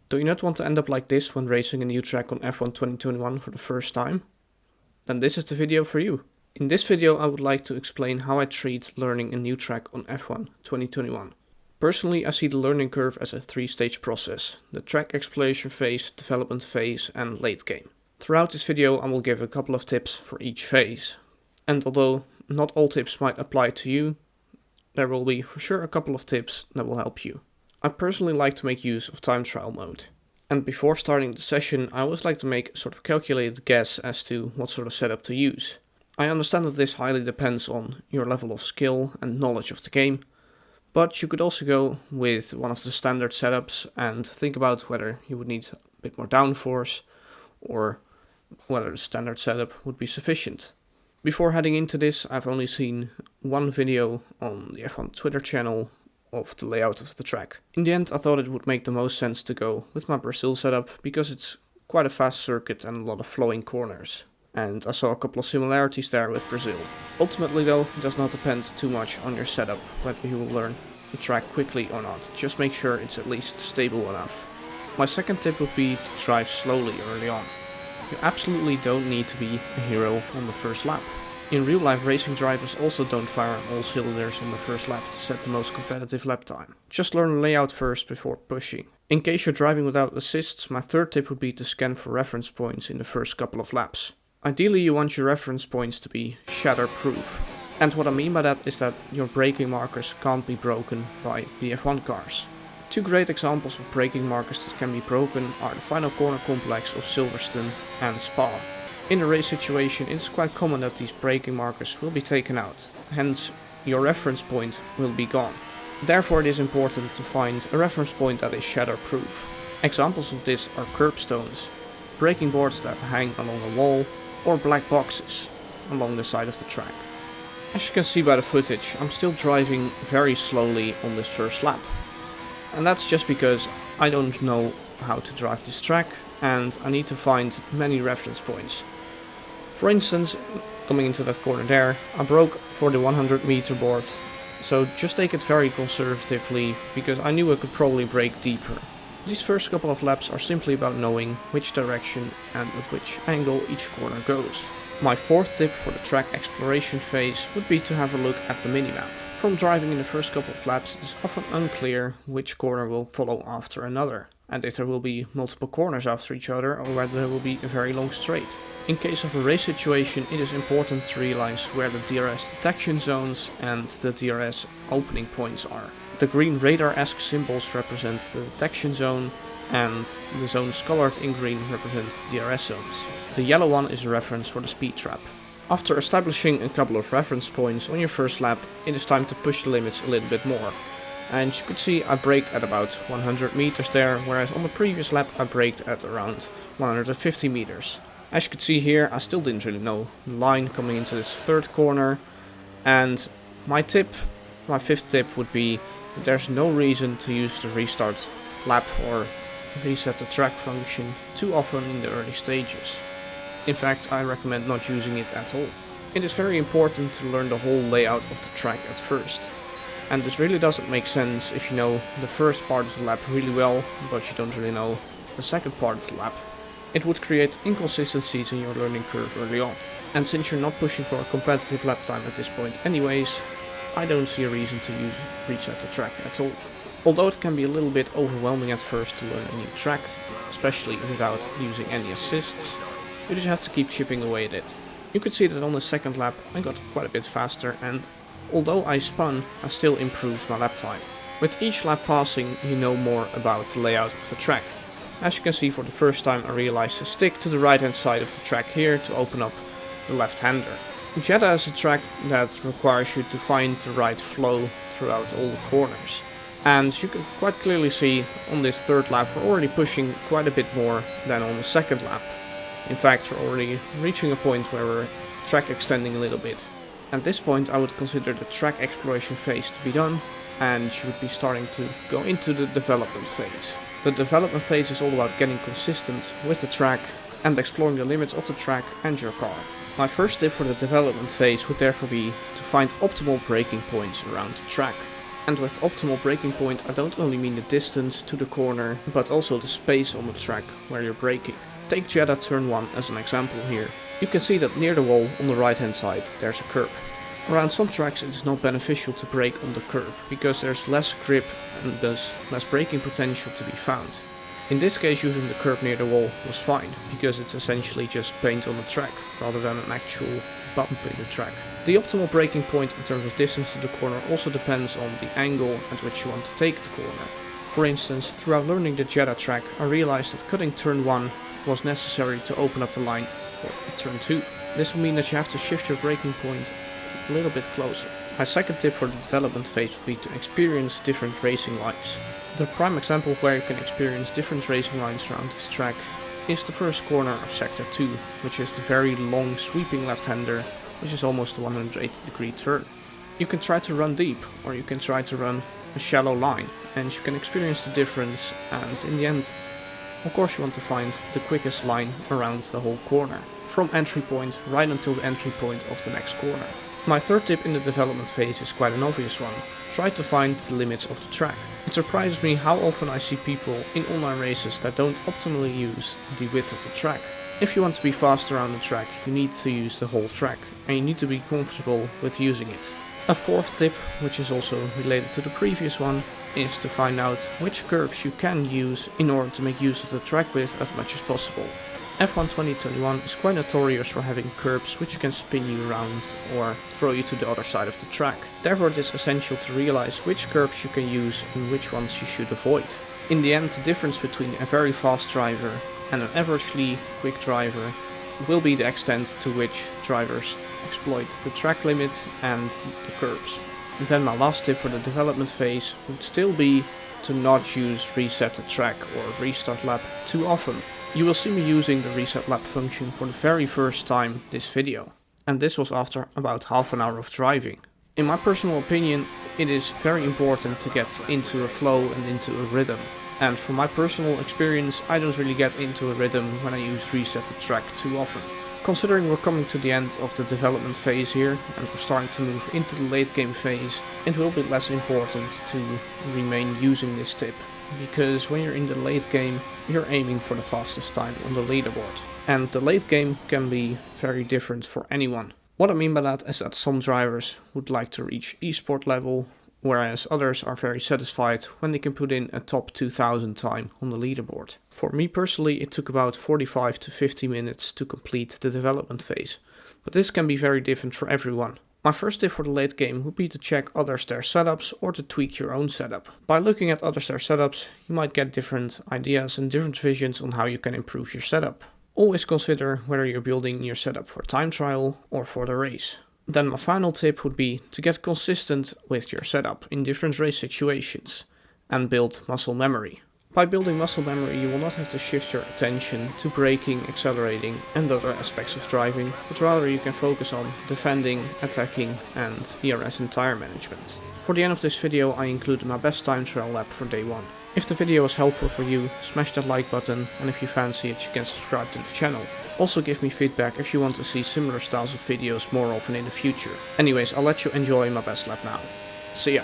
Do you not want to end up like this when racing a new track on F1 2021 for the first time? Then this is the video for you. In this video I would like to explain how I treat learning a new track on F1 2021. Personally, I see the learning curve as a 3-stage process: the track exploration phase, development phase and late game. Throughout this video I will give a couple of tips for each phase. And although not all tips might apply to you, there will be for sure a couple of tips that will help you. I personally like to make use of time trial mode. And before starting the session, I always like to make a sort of calculated guess as to what sort of setup to use. I understand that this highly depends on your level of skill and knowledge of the game, but you could also go with one of the standard setups and think about whether you would need a bit more downforce or whether the standard setup would be sufficient. Before heading into this, I've only seen one video on the F1 Twitter channel of the layout of the track. In the end, I thought it would make the most sense to go with my Brazil setup because it's quite a fast circuit and a lot of flowing corners. And I saw a couple of similarities there with Brazil. Ultimately though, it does not depend too much on your setup whether you will learn the track quickly or not. Just make sure it's at least stable enough. My second tip would be to drive slowly early on. You absolutely don't need to be a hero on the first lap. In real life, racing drivers also don't fire on all cylinders on the first lap to set the most competitive lap time. Just learn the layout first before pushing. In case you're driving without assists, my third tip would be to scan for reference points in the first couple of laps. Ideally you want your reference points to be shatter-proof. And what I mean by that is that your braking markers can't be broken by the F1 cars. Two great examples of braking markers that can be broken are the final corner complex of Silverstone and Spa. In a race situation, it's quite common that these braking markers will be taken out, hence your reference point will be gone. Therefore it is important to find a reference point that is shatterproof. Examples of this are curbstones, braking boards that hang along a wall, or black boxes along the side of the track. As you can see by the footage, I'm still driving very slowly on this first lap. And that's just because I don't know how to drive this track and I need to find many reference points. For instance, coming into that corner there, I broke for the 100 meter board, so just take it very conservatively because I knew I could probably brake deeper. These first couple of laps are simply about knowing which direction and at which angle each corner goes. My fourth tip for the track exploration phase would be to have a look at the minimap. From driving in the first couple of laps, it is often unclear which corner will follow after another, and if there will be multiple corners after each other or whether there will be a very long straight. In case of a race situation, it is important to realize where the DRS detection zones and the DRS opening points are. The green radar-esque symbols represent the detection zone, and the zones colored in green represent DRS zones. The yellow one is a reference for the speed trap. After establishing a couple of reference points on your first lap, it is time to push the limits a little bit more. And you could see I braked at about 100 meters there, whereas on the previous lap I braked at around 150 meters. As you can see here, I still didn't really know the line coming into this third corner, and my fifth tip would be that there's no reason to use the restart lap or reset the track function too often in the early stages. In fact, I recommend not using it at all. It is very important to learn the whole layout of the track at first, and this really doesn't make sense if you know the first part of the lap really well, but you don't really know the second part of the lap. It would create inconsistencies in your learning curve early on. And since you're not pushing for a competitive lap time at this point anyways, I don't see a reason to reset the track at all. Although it can be a little bit overwhelming at first to learn a new track, especially without using any assists, you just have to keep chipping away at it. You could see that on the second lap I got quite a bit faster, and although I spun, I still improved my lap time. With each lap passing, you know more about the layout of the track. As you can see, for the first time I realized to stick to the right hand side of the track here to open up the left-hander. Jeddah is a track that requires you to find the right flow throughout all the corners. And you can quite clearly see on this third lap we're already pushing quite a bit more than on the second lap. In fact, we're already reaching a point where we're track extending a little bit. At this point I would consider the track exploration phase to be done, and you would be starting to go into the development phase. The development phase is all about getting consistent with the track and exploring the limits of the track and your car. My first tip for the development phase would therefore be to find optimal braking points around the track. And with optimal braking point, I don't only mean the distance to the corner, but also the space on the track where you're braking. Take Jeddah turn 1 as an example here. You can see that near the wall on the right hand side there's a curb. Around some tracks it is not beneficial to brake on the curb, because there's less grip and thus less braking potential to be found. In this case, using the curb near the wall was fine, because it's essentially just paint on the track, rather than an actual bump in the track. The optimal braking point in terms of distance to the corner also depends on the angle at which you want to take the corner. For instance, throughout learning the Jeddah track, I realized that cutting turn 1 was necessary to open up the line for turn 2. This will mean that you have to shift your braking point a little bit closer. My second tip for the development phase would be to experience different racing lines. The prime example where you can experience different racing lines around this track is the first corner of Sector 2, which is the very long sweeping left-hander, which is almost a 180-degree turn. You can try to run deep, or you can try to run a shallow line, and you can experience the difference, and in the end, of course you want to find the quickest line around the whole corner, from entry point right until the entry point of the next corner. My third tip in the development phase is quite an obvious one. Try to find the limits of the track. It surprises me how often I see people in online races that don't optimally use the width of the track. If you want to be fast around the track, you need to use the whole track, and you need to be comfortable with using it. A fourth tip, which is also related to the previous one, is to find out which curbs you can use in order to make use of the track width as much as possible. F1 2021 is quite notorious for having curbs which can spin you around or throw you to the other side of the track. Therefore it is essential to realize which curbs you can use and which ones you should avoid. In the end, the difference between a very fast driver and an averagely quick driver will be the extent to which drivers exploit the track limit and the curbs. And then my last tip for the development phase would still be to not use reset the track or restart lap too often. You will see me using the reset lap function for the very first time this video, and this was after about half an hour of driving. In my personal opinion, it is very important to get into a flow and into a rhythm, and from my personal experience I don't really get into a rhythm when I use reset the track too often. Considering we're coming to the end of the development phase here and we're starting to move into the late game phase, it will be less important to remain using this tip. Because when you're in the late game, you're aiming for the fastest time on the leaderboard. And the late game can be very different for anyone. What I mean by that is that some drivers would like to reach esport level, whereas others are very satisfied when they can put in a top 2000 time on the leaderboard. For me personally, it took about 45 to 50 minutes to complete the development phase, but this can be very different for everyone. My first tip for the late game would be to check others their setups or to tweak your own setup. By looking at others their setups, you might get different ideas and different visions on how you can improve your setup. Always consider whether you're building your setup for time trial or for the race. Then my final tip would be to get consistent with your setup in different race situations and build muscle memory. By building muscle memory, you will not have to shift your attention to braking, accelerating and other aspects of driving, but rather you can focus on defending, attacking and ERS and tire management. For the end of this video I included my best time trial lap for day 1. If the video was helpful for you, smash that like button, and if you fancy it you can subscribe to the channel. Also give me feedback if you want to see similar styles of videos more often in the future. Anyways, I'll let you enjoy my best lap now. See ya!